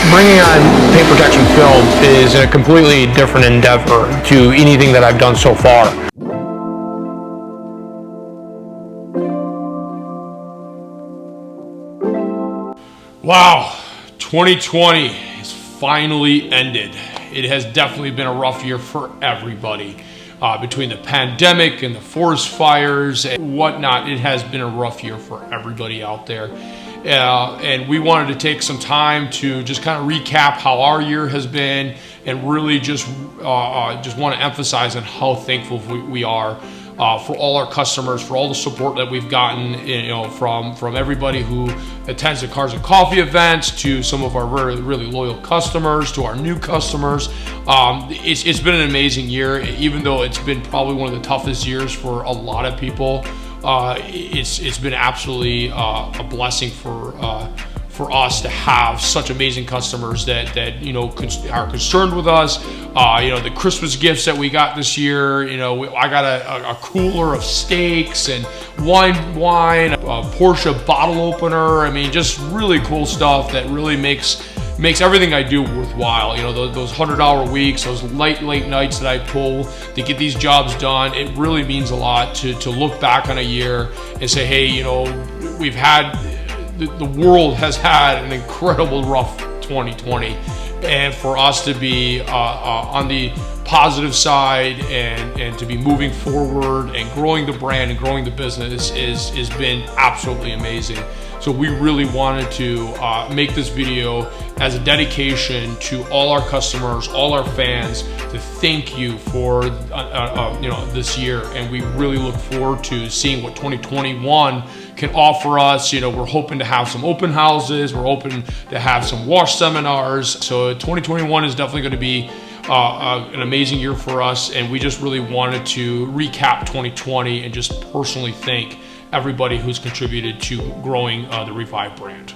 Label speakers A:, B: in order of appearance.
A: bringing on paint protection film is a completely different endeavor to anything that I've done so far.
B: Wow, 2020 has finally ended. It has definitely been a rough year for everybody. Between the pandemic and the forest fires and whatnot, it has been a rough year for everybody out there. And we wanted to take some time to just kind of recap how our year has been, and really just want to emphasize on how thankful we are for all our customers, for all the support that we've gotten, from everybody who attends the Cars and Coffee events, to some of our really loyal customers, to our new customers. It's been an amazing year, even though it's been probably one of the toughest years for a lot of people. It's been absolutely a blessing for us to have such amazing customers that are concerned with us. The Christmas gifts that we got this year, I got a cooler of steaks and wine, a Porsche bottle opener. I mean, just really cool stuff that really makes everything I do worthwhile. Those 100-hour weeks, those late nights that I pull to get these jobs done, it really means a lot to look back on a year and say, hey, we've had, the world has had an incredible rough 2020, and for us to be on the positive side and to be moving forward and growing the brand and growing the business has been absolutely amazing. So we really wanted to make this video as a dedication to all our customers, all our fans, to thank you for this year, and we really look forward to seeing what 2021 can offer us. We're hoping to have some open houses, we're hoping to have some wash seminars. So 2021 is definitely going to be an amazing year for us, and we just really wanted to recap 2020 and just personally thank everybody who's contributed to growing the Revive brand.